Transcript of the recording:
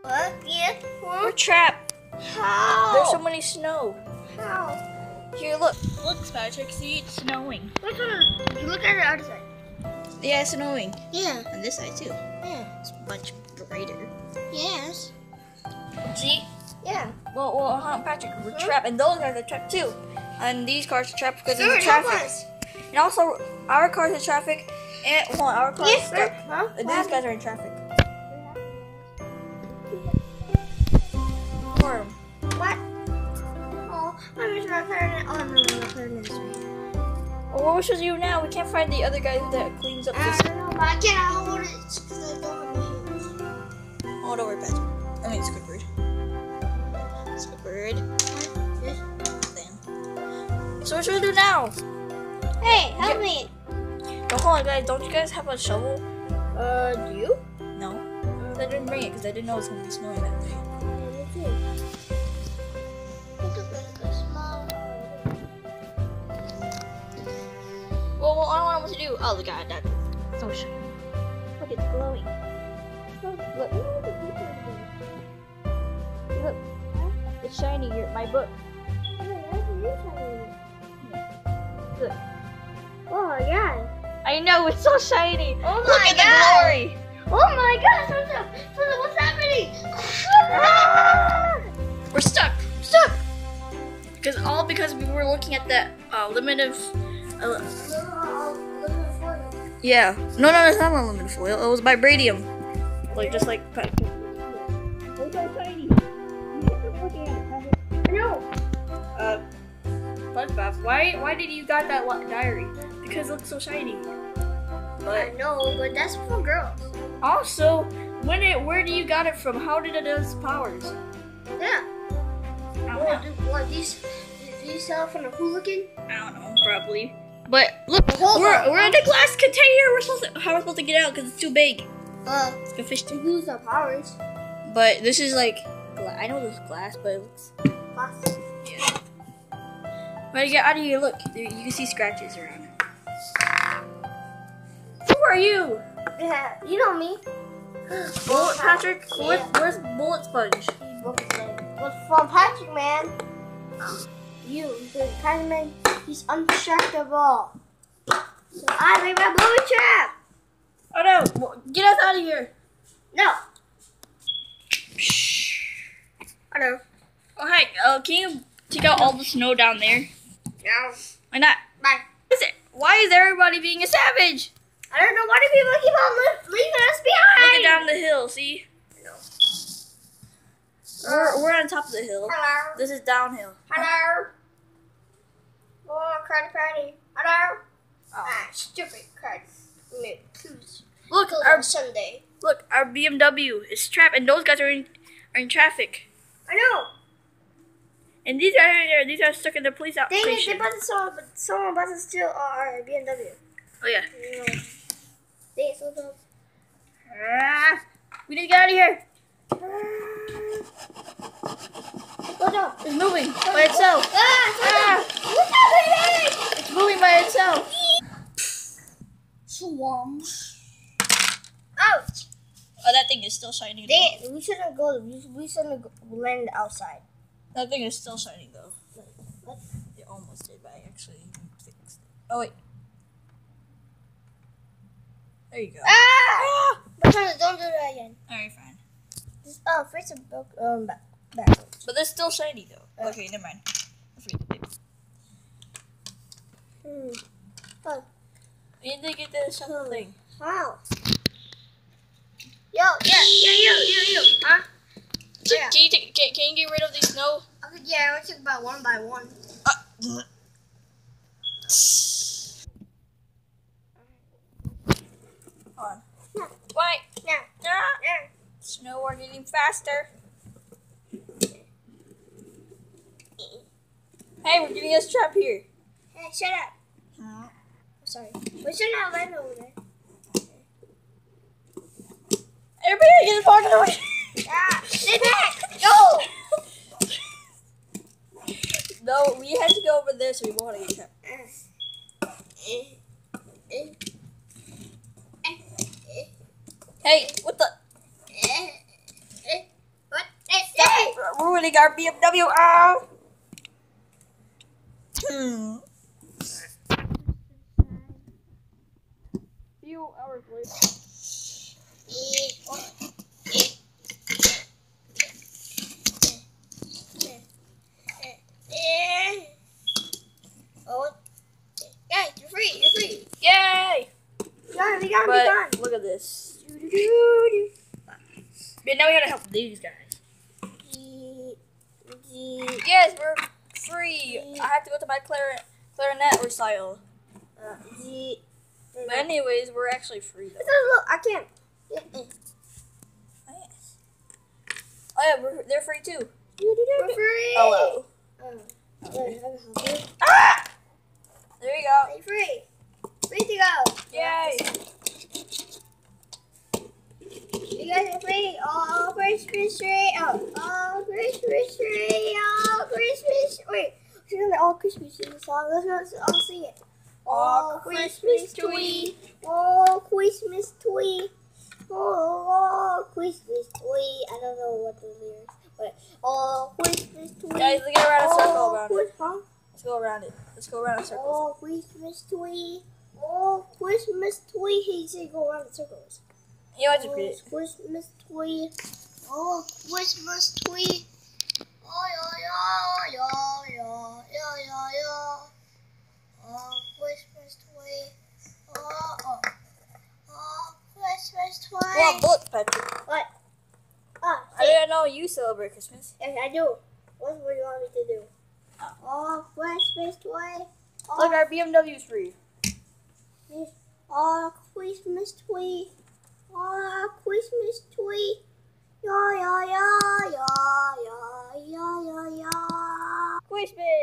What? Yeah. We're trapped. How? There's so many snow. How? Here, look. Look, Patrick. See, it's snowing. Look at the other side. Yeah, it's snowing. Yeah. On this side, too. Yeah. It's much brighter. Yes. See? Yeah. Well, Patrick, we're trapped. And those guys are trapped, too. And these cars are trapped because of the Help traffic. us. And also, our car's in traffic. And, hold on, our car's stuck. Huh? And these guys are in traffic. Storm. What? Oh, I'm just not turning. Oh, no, I'm not turning this way. Well, what should we do now? We can't find the other guy that cleans up I this. don't know, but I can't hold it because I don't have my hands. Oh, don't worry, Patrick. I mean, Squidward. Squidward. Then. So what should we do now? Hey, help me. No, hold on, guys. Don't you guys have a shovel? Do you? No. I didn't bring it because I didn't know it was going to be snowing that day. Well, I don't know what to do. Oh, look at that. So shiny. Look, it's glowing. Look. Look. It's shiny here. My book. Look. Oh my god. I know, it's so shiny. Oh Look my at god. the glory. Oh my gosh, what's happening? We're stuck. Because we were looking at that limit of. Yeah. No, it's not aluminum foil. It was vibranium. Like just like. Look how shiny. No. SpongeBob, why did you got that diary? Because it looks so shiny. I But know, but that's for girls. also, where do you got it from? How did it have its powers? Yeah. I don't know. What these sell from the hooligan? I don't know, probably. But look, Hold on. we're in the glass container. How are we supposed to get out? Because it's too big. It's like a fish To tank. use our powers. But this is like, I know this is glass, but it looks. Plastic. Yeah. But to get out of here, look, you can see scratches around. Who are you? Yeah, you know me. Bullet Patrick? Yeah. Where's Bullet Sponge? What's from Patrick, man? You, the kind of man, he's undistractable. So I made my booby trap. Oh no! Get us out of here! No. I know. Oh hey, can you take out all the snow down there? No. Why not? Bye. Why is everybody being a savage? I don't know why do people keep on leaving us behind. Look at down the hill, see? No. We're on top of the hill. Hello. This is downhill. Hello. Oh, cruddy. Hello. Oh. Stupid crud. Please. Look, Sunday. our BMW is trapped, and those guys are in traffic. I know. And these are stuck in the police Dang it, station. they busted someone busted steal our BMW. Oh yeah. Yeah. Dang it, so dumb. We need to get out of here. Go down. It's moving by itself. What's happening? It's moving by itself. Swamp. Ouch. Oh, that thing is still shining. Dang it, we shouldn't go. We shouldn't land outside. That thing is still shining though. What? It almost did, but I actually fixed it. Oh wait. There you go. Ah! Don't do that again. Alright, fine. Just, face it backwards. But it's still shiny though. Okay, never mind. Let's read it. Oh. We need to get the shuttle thing. Wow. Yo, yeah, you. Huh? Yeah. Can you get rid of the snow? Okay, yeah, I took about one by one. Hold on. Why? Yeah. Snow are getting faster. Hey, we're getting us trapped here. Hey, shut up. Sorry. We should not land over there. Everybody get farther away. Stay back. No. No, we had to go over there so we won't get trapped. Hey, what the? really got BMW. Ah. Few hours later. Oh, guys, you're free. You're free. Yay! Done. We got But done. look at this. But now we gotta help these guys. Yes, we're free. I have to go to my clarinet recital. But anyways, we're actually free though. Look, I can't. Nice. Oh yeah, they're free too. We're free. Hello. Ah! There you go. You're free. Free to go. Yay. You guys are free. Oh, Christmas tree. Oh, Christmas tree. Oh, Christmas. Wait. Sing the All Christmas in the song. Let's all sing it. Oh, Christmas tree. Oh, Christmas tree. Oh, Christmas tree. I don't know what the lyrics, but oh, Christmas tree. Guys, let's get around a circle around it. Huh? Let's go around it. Let's go around a circle. Oh, Christmas tree. Oh, Christmas tree. He said go around the circles. You want to repeat it? Christmas tree. Oh, Christmas tree. Oh, yeah, yeah, yeah, yeah, yeah, yeah. Oh, Christmas tree. Oh, Christmas tree. Well, look, Patrick. What? Ah, I didn't know you celebrate Christmas. yes, I do. What do you want me to do? Oh, Christmas tree. Look, our BMW's free. Oh, Christmas tree. Oh, Christmas tree. Yeah, yeah, yeah, yeah, yeah, yeah, yeah, yeah. Christmas.